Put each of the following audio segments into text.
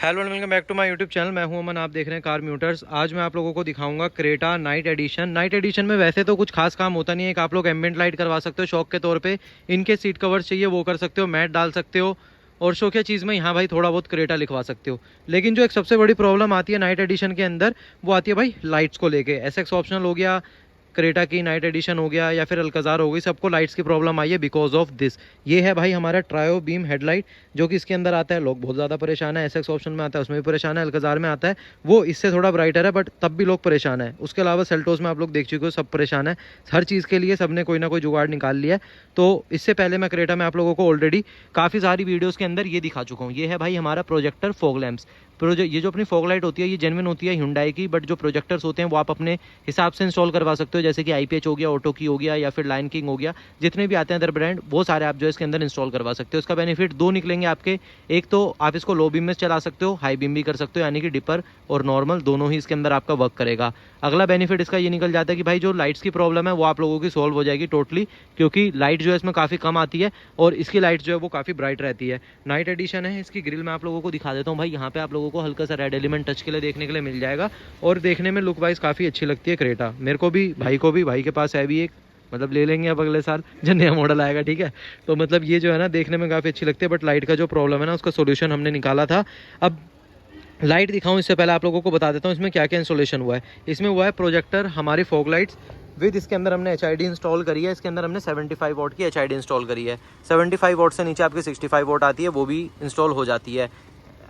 Hello and welcome back to my YouTube channel. मैं हूं अमन, आप देख रहे हैं कार म्यूटर्स। आज मैं आप लोगों को दिखाऊंगा Creta night addition. Night addition में वैसे तो कुछ खास काम होता नहीं है। एक आप लोग एम्बिएंट लाइट करवा सकते हो शौक के तौर पे, इनके सीट कवर्स चाहिए वो कर सकते हो, मैट डाल सकते हो, और शौकिया चीज़ में यहाँ भाई थोड़ा बहुत क्रेटा लिखवा सकते हो। लेकिन जो एक सबसे बड़ी प्रॉब्लम आती है नाइट एडिशन के अंदर, वो आती है भाई लाइट्स को लेके। एसएक्स ऑप्शनल हो गया, क्रेटा की नाइट एडिशन हो गया, या फिर अल्कजार हो गई, सबको लाइट्स की प्रॉब्लम आई है बिकॉज ऑफ दिस। ये है भाई हमारा ट्रायो बीम हेडलाइट, जो कि इसके अंदर आता है। लोग बहुत ज़्यादा परेशान है। एसएक्स ऑप्शन में आता है उसमें भी परेशान है, अल्कजार में आता है वो इससे थोड़ा ब्राइटर है, बट तब भी लोग परेशान है। उसके अलावा सेल्टोस में आप लोग देख चुके हो, सब परेशान है। हर चीज़ के लिए सबने कोई ना कोई जुगाड़ निकाल लिया है। तो इससे पहले मैं क्रेटा में आप लोगों को ऑलरेडी काफ़ी सारी वीडियोज़ के अंदर ये दिखा चुका हूँ। ये है भाई हमारा प्रोजेक्टर फॉग लैंप्स। ये जो अपनी फॉग लाइट होती है ये जेन्युइन होती है Hyundai की, बट जो प्रोजेक्टर्स होते हैं वो आप अपने हिसाब से इंस्टॉल करवा सकते हो। जैसे कि IPH हो गया, ऑटो की हो गया, या फिर लाइन किंग हो गया, जितने भी आते हैं अदर ब्रांड, वो सारे आप जो इसके अंदर इंस्टॉल करवा सकते हो। इसका बेनिफिट दो निकलेंगे आपके। एक तो आप इसको लो बीम में चला सकते हो, हाई बीम भी कर सकते हो, यानी कि डिपर और नॉर्मल दोनों ही इसके अंदर आपका वर्क करेगा। अगला बेनिफिट इसका ये निकल जाता है कि भाई जो लाइट्स की प्रॉब्लम है वो आप लोगों की सॉल्व हो जाएगी टोटली, क्योंकि लाइट जो है इसमें काफ़ी कम आती है और इसकी लाइट जो है वो काफ़ी ब्राइट रहती है। नाइट एडिशन है, इसकी ग्रिल मैं आप लोगों को दिखा देता हूँ भाई। यहाँ पे आप लोगों को हल्का सा रेड एलिमेंट टच के लिए देखने के लिए मिल जाएगा, और देखने में लुक वाइज काफ़ी अच्छी लगती है क्रेटा। मेरे को भी, भाई के पास है भी एक, मतलब ले लेंगे अब अगले साल जब नया मॉडल आएगा, ठीक है। तो मतलब ये जो है ना देखने में काफ़ी अच्छी लगती है, बट लाइट का जो प्रॉब्लम है ना उसका सोल्यूशन हमने निकाला था। अब लाइट दिखाऊं इससे पहले आप लोगों को बता देता हूँ इसमें क्या क्या इंस्टॉलेशन हुआ है। इसमें हुआ है प्रोजेक्टर, हमारी फॉग लाइट्स विद, इसके अंदर हमने HID इंस्टॉल करी है। इसके अंदर हमने 75 वॉट की HID इंस्टॉल करी है। 75 वॉट से नीचे आपकी 65 वॉट आती है, वो भी इंस्टॉल हो जाती है।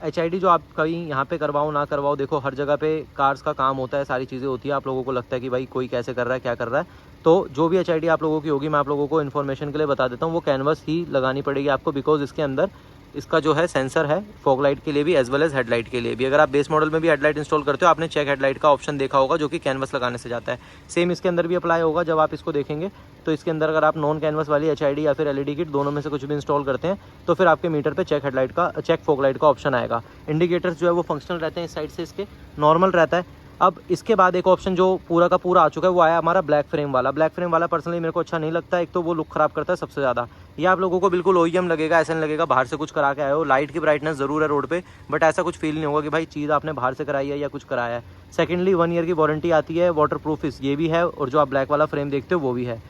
HID जो आप कहीं यहाँ पे करवाओ ना करवाओ, देखो हर जगह पे कार्स का काम होता है, सारी चीज़ें होती है। आप लोगों को लगता है कि भाई कोई कैसे कर रहा है, क्या कर रहा है, तो जो भी HID आप लोगों की होगी मैं आप लोगों को इन्फॉर्मेशन के लिए बता देता हूँ, वो कैनवस ही लगानी पड़ेगी आपको, बिकॉज इसके अंदर इसका जो है सेंसर है फॉग लाइट के लिए भी एज वेल एज हेडलाइट के लिए भी। अगर आप बेस मॉडल में भी हेडलाइट इंस्टॉल करते हो, आपने चेक हेडलाइट का ऑप्शन देखा होगा जो कि कैनवस लगाने से जाता है। सेम इसके अंदर भी अप्लाई होगा। जब आप इसको देखेंगे तो इसके अंदर अगर आप नॉन कैनवस वाली HID या फिर LED किट दोनों में से कुछ भी इंस्टॉल करते हैं तो फिर आपके मीटर पे चेक हेडलाइट का, चेक फॉग लाइट का ऑप्शन आएगा। इंडिकेटर्स जो है वो फंक्शनल रहते हैं, इस साइड से इसके नॉर्मल रहता है। अब इसके बाद एक ऑप्शन जो पूरा का पूरा आ चुका है वो आया हमारा ब्लैक फ्रेम वाला। ब्लैक फ्रेम वाला पर्सनली मेरे को अच्छा नहीं लगता। एक तो वो लुक खराब करता है सबसे ज़्यादा। ये आप लोगों को बिल्कुल OEM लगेगा, ऐसा नहीं लगेगा बाहर से कुछ करा के आए हो। लाइट की ब्राइटनेस ज़रूर है रोड पे, बट ऐसा कुछ फील नहीं होगा कि भाई चीज़ आपने बाहर से कराई है या कुछ कराया है। सेकेंडली 1 ईयर की वारंटी आती है, वाटर प्रूफ ये भी है, और जो आप ब्लैक वाला फ्रेम देखते हो वो भी है।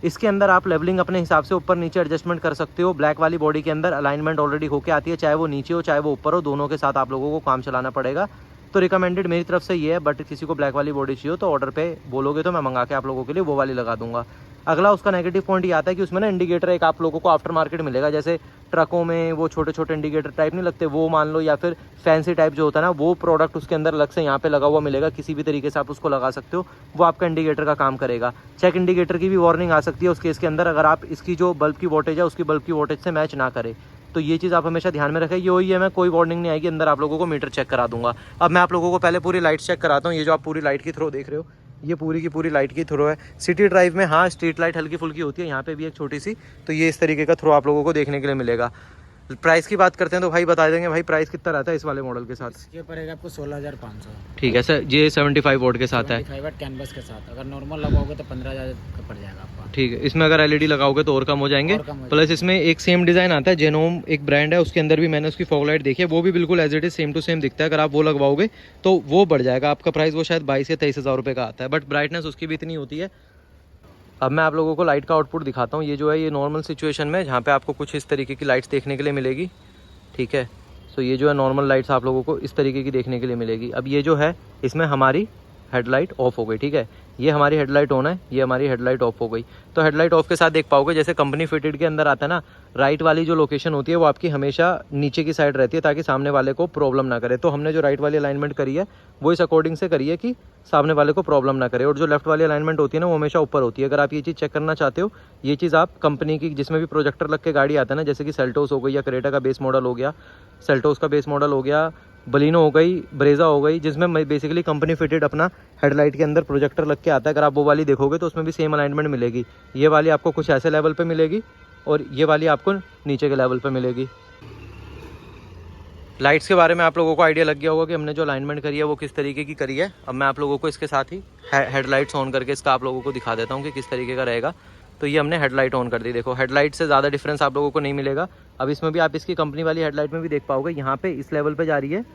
इसके अंदर आप लेवलिंग अपने हिसाब से ऊपर नीचे एडजस्टमेंट कर सकते हो। ब्लैक वाली बॉडी के अंदर अलाइनमेंट ऑलरेडी होके आती है, चाहे वो नीचे हो चाहे वो ऊपर हो, दोनों के साथ आप लोगों को काम चलाना पड़ेगा। तो रिकमेंडेड मेरी तरफ से ये है, बट किसी को ब्लैक वाली बॉडी चाहिए तो ऑर्डर पे बोलोगे तो मैं मंगा के आप लोगों के लिए वो वाली लगा दूंगा। अगला उसका नेगेटिव पॉइंट ये आता है कि उसमें ना इंडिकेटर एक आप लोगों को आफ्टर मार्केट मिलेगा। जैसे ट्रकों में वो छोटे छोटे इंडिकेटर टाइप नहीं लगते, वो मान लो, या फिर फैंसी टाइप जो होता है ना, वो प्रोडक्ट उसके अंदर अलग से यहाँ पे लगा हुआ मिलेगा। किसी भी तरीके से आप उसको लगा सकते हो, वो आपका इंडिकेटर का काम करेगा। चेक इंडिकेटर की भी वार्निंग आ सकती है उस केस के अंदर, अगर आप इसकी जो बल्ब की वोल्टेज है उसकी बल्ब की वोल्टेज से मैच ना करे। तो ये चीज़ आप हमेशा ध्यान में रखें। ये OEM है, कोई वार्निंग नहीं आएगी, अंदर आप लोगों को मीटर चेक करा दूंगा। अब मैं आप लोगों को पहले पूरी लाइट चेक कराता हूँ। ये जो आप पूरी लाइट की थ्रो देख रहे हो, ये पूरी की पूरी लाइट की थ्रो है। सिटी ड्राइव में हाँ स्ट्रीट लाइट हल्की फुल्की होती है, यहाँ पे भी एक छोटी सी, तो ये इस तरीके का थ्रो आप लोगों को देखने के लिए मिलेगा। प्राइस की बात करते हैं तो भाई बता देंगे भाई प्राइस कितना रहता है इस वाले मॉडल के साथ। इसके पड़ेगा आपको 16,500। ठीक है सर, ये 75 वोट के साथ है, 75 वाट कैनवस के साथ। अगर नॉर्मल लगाओगे तो 15,000 का पड़ जाएगा आपका। ठीक है। इसमें अगर LED लगाओगे तो और कम हो जाएंगे। प्लस इसमें एक सेम डिज़ाइन आता है, जेनोम एक ब्रांड है, उसके अंदर भी मैंने उसकी फॉग लाइट देखी है, वो भी बिल्कुल as it is same to same दिखता है। अगर आप वो लगवाओगे तो वो बढ़ जाएगा आपका प्राइस, वो शायद 22 या 23 हज़ार रुपये का आता है, बट ब्राइटनेस उसकी भी इतनी होती है। अब मैं आप लोगों को लाइट का आउटपुट दिखाता हूँ। ये जो है ये नॉर्मल सिचुएशन में जहाँ पे आपको कुछ इस तरीके की लाइट्स देखने के लिए मिलेगी, ठीक है। तो ये जो है नॉर्मल लाइट्स आप लोगों को इस तरीके की देखने के लिए मिलेगी। अब ये जो है इसमें हमारी हेडलाइट ऑफ हो गई, ठीक है। ये हमारी हेडलाइट ऑन है, ये हमारी हेडलाइट ऑफ हो गई। तो हेडलाइट ऑफ के साथ देख पाओगे, जैसे कंपनी फिटेड के अंदर आता है ना, राइट वाली जो लोकेशन होती है वो आपकी हमेशा नीचे की साइड रहती है, ताकि सामने वाले को प्रॉब्लम ना करे। तो हमने जो राइट वाली अलाइनमेंट करी है वो इस अकॉर्डिंग से करी है कि सामने वाले को प्रॉब्लम ना करे। और जो लेफ्ट वाली अलाइनमेंट होती है ना वो हमेशा ऊपर होती है। अगर आप ये चीज़ चेक करना चाहते हो, ये चीज़ आप कंपनी की जिसमें भी प्रोजेक्टर लग के गाड़ी आता है ना, जैसे कि सेल्टोस हो गई या क्रेटा का बेस मॉडल हो गया, सेल्टोस का बेस मॉडल हो गया, बलिनो हो गई, ब्रेजा हो गई, जिसमें बेसिकली कंपनी फिटेड अपना हेडलाइट के अंदर प्रोजेक्टर लग के आता है। अगर आप वो वाली देखोगे तो उसमें भी सेम अलाइनमेंट मिलेगी। ये वाली आपको कुछ ऐसे लेवल पे मिलेगी और ये वाली आपको नीचे के लेवल पे मिलेगी। लाइट्स के बारे में आप लोगों को आइडिया लग गया होगा कि हमने जो अलाइनमेंट करी है वो किस तरीके की करी है। अब मैं आप लोगों को इसके साथ ही हेडलाइट्स ऑन करके इसका आप लोगों को दिखा देता हूँ कि किस तरीके का रहेगा। तो ये हमने हेडलाइट ऑन कर दी। देखो हेडलाइट से ज़्यादा डिफरेंस आप लोगों को नहीं मिलेगा। अब इसमें भी आप इसकी कंपनी वाली हेडलाइट में भी देख पाओगे, यहाँ पे इस लेवल पे जा रही है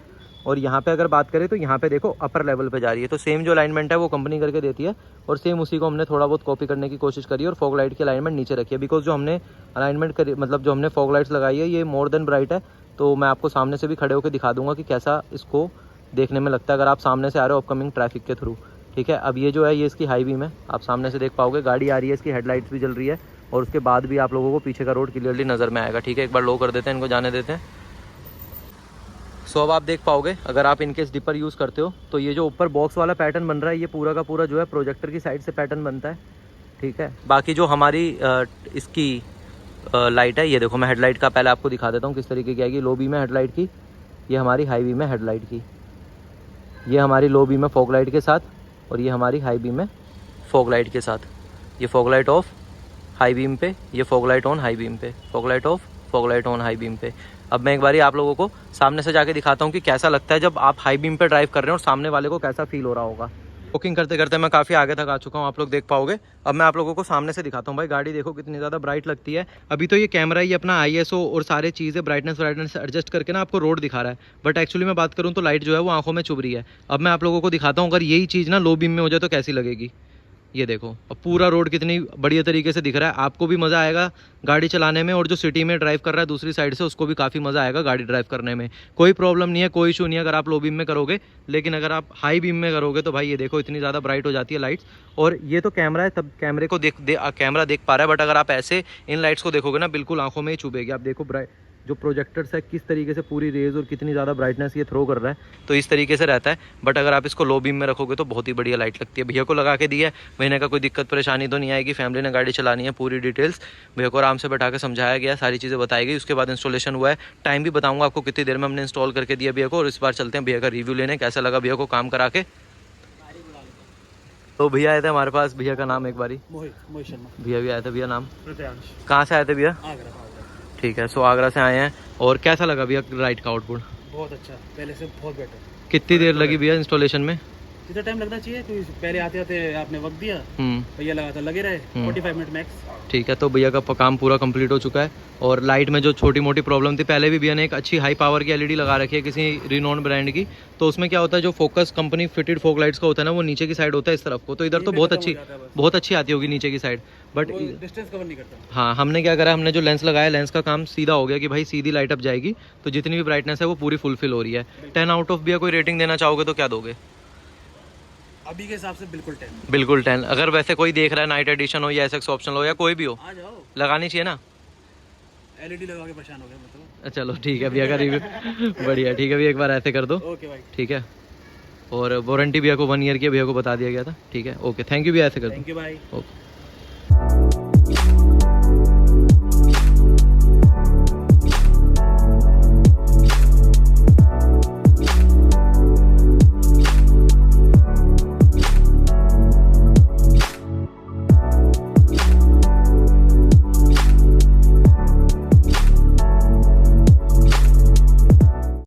और यहाँ पे अगर बात करें तो यहाँ पे देखो अपर लेवल पे जा रही है। तो सेम जो अलाइनमेंट है वो कंपनी करके देती है और सेम उसी को हमने थोड़ा बहुत कॉपी करने की कोशिश करी है और फॉग लाइट की अलाइनमेंट नीचे रखी है। बिकॉज जो हमने अलाइनमेंट करी, मतलब जो हमने फॉग लाइट्स लगाई है ये मोर देन ब्राइट है। तो मैं आपको सामने से भी खड़े होकर दिखा दूंगा कि कैसा इसको देखने में लगता है अगर आप सामने से आ रहे हो अपकमिंग ट्रैफिक के थ्रू। ठीक है, अब ये जो है ये इसकी हाई बीम है, आप सामने से देख पाओगे, गाड़ी आ रही है, इसकी हेडलाइट्स भी जल रही है और उसके बाद भी आप लोगों को पीछे का रोड क्लियरली नज़र में आएगा। ठीक है, एक बार लो कर देते हैं, इनको जाने देते हैं। सो अब आप देख पाओगे अगर आप इनकेस डिपर यूज़ करते हो तो ये जो ऊपर बॉक्स वाला पैटर्न बन रहा है ये पूरा का पूरा जो है प्रोजेक्टर की साइड से पैटर्न बनता है। ठीक है, बाकी जो हमारी इसकी लाइट है, ये देखो मैं हेडलाइट का पहले आपको दिखा देता हूँ किस तरीके की आएगी। लो बीम है हेडलाइट की, ये हमारी हाई बीम है हेडलाइट की। ये हमारी लो बीम है फॉग लाइट के साथ और ये हमारी हाई बीम है फॉग लाइट के साथ। ये fog light off high beam पे, ये fog light on high beam पे, fog light off fog light on high beam पे। अब मैं एक बारी आप लोगों को सामने से जाके दिखाता हूँ कि कैसा लगता है जब आप हाई बीम पे ड्राइव कर रहे हैं और सामने वाले को कैसा फील हो रहा होगा। बुकिंग करते करते मैं काफ़ी आगे तक आ चुका हूँ, आप लोग देख पाओगे। अब मैं आप लोगों को सामने से दिखाता हूँ। भाई गाड़ी देखो कितनी ज़्यादा ब्राइट लगती है। अभी तो ये कैमरा ही अपना ISO और सारे चीज़ें ब्राइटनेस एडजस्ट करके ना आपको रोड दिखा रहा है, बट एक्चुअली मैं बात करूँ तो लाइट जो है वो आंखों में चुभ रही है। अब मैं आप लोगों को दिखाता हूँ अगर यही चीज़ ना लो बीम में हो जाए तो कैसी लगेगी। ये देखो अब पूरा रोड कितनी बढ़िया तरीके से दिख रहा है, आपको भी मज़ा आएगा गाड़ी चलाने में और जो सिटी में ड्राइव कर रहा है दूसरी साइड से उसको भी काफ़ी मज़ा आएगा गाड़ी ड्राइव करने में। कोई प्रॉब्लम नहीं है, कोई इशू नहीं है अगर आप लो बीम में करोगे। लेकिन अगर आप हाई बीम में करोगे तो भाई ये देखो इतनी ज़्यादा ब्राइट हो जाती है लाइट्स। और ये तो कैमरा है, तब कैमरे को कैमरा देख पा रहा है, बट अगर आप ऐसे इन लाइट्स को देखोगे ना बिल्कुल आंखों में ही चुभेगी। आप देखो जो प्रोजेक्टर्स है किस तरीके से पूरी रेज और कितनी ज़्यादा ब्राइटनेस ये थ्रो कर रहा है, तो इस तरीके से रहता है। बट अगर आप इसको लो बीम में रखोगे तो बहुत ही बढ़िया लाइट लगती है। भैया को लगा के दिया है, महीने का कोई दिक्कत परेशानी तो नहीं आएगी। फैमिली ने गाड़ी चलानी है, पूरी डिटेल्स भैया को आराम से बैठा के समझाया गया, सारी चीज़ें बताई गई। उसके बाद इंस्टॉलेशन हुआ है, टाइम भी बताऊँगा आपको कितनी देर में हमने इंस्टॉल करके दिया भैया को। और इस बार चलते हैं भैया का रिव्यू लेने, कैसा लगा भैया को काम करा के। तो भैया आए थे हमारे पास, भैया का नाम एक बारी मोहित शर्मा। भैया भी आए थे, भैया नाम प्रत्यांश। कहाँ से आए थे भैया? आगरा। ठीक है, सो आगरा से आए हैं। और कैसा लगा भैया राइड का आउटपुट? बहुत अच्छा, पहले से बहुत बेटर। कितनी देर लगी भैया इंस्टॉलेशन में? कितना टाइम लगना चाहिए? तो पहले आते आते आपने वक्त दिया, भैया लगा था लगे रहे 45 मिनट मैक्स। ठीक है, तो भैया का काम पूरा कंप्लीट हो चुका है। और लाइट में जो छोटी मोटी प्रॉब्लम थी, पहले भी भैया ने एक अच्छी हाई पावर की LED लगा रखी है किसी रिनोन ब्रांड की। तो उसमें क्या होता है, जो focus company fitted fog lights का होता है ना वो नीचे की साइड होता है इस तरफ को, तो इधर तो बहुत अच्छी आती होगी नीचे की साइड, बट डिस्टेंस कवर नहीं करता। हाँ, हमने क्या करा, हमने जो लेंस लगाया लेंस का काम सीधा हो गया कि भाई सीधी लाइट अप जाएगी, तो जितनी भी ब्राइटनेस है वो पूरी फुलफिल हो रही है। 10 आउट ऑफ भैया कोई रेटिंग देना चाहोगे तो क्या दोगे? अभी के हिसाब से बिल्कुल 10। बिल्कुल 10। अगर वैसे कोई देख रहा है, नाइट एडिशन हो या SX ऑप्शन हो या कोई भी हो, आ जाओ, लगानी चाहिए ना? LED लगा के परेशान हो गए मतलब। चलो ठीक है भैया का रिव्यू बढ़िया। ठीक है भैया, एक बार ऐसे कर दो। ओके भाई, ठीक है। और वारंटी भैया को 1 ईयर की भैया को बता दिया गया था। ठीक है, ओके, थैंक यू भैया, ऐसे कर दो। थैंक यू भाई। ओके।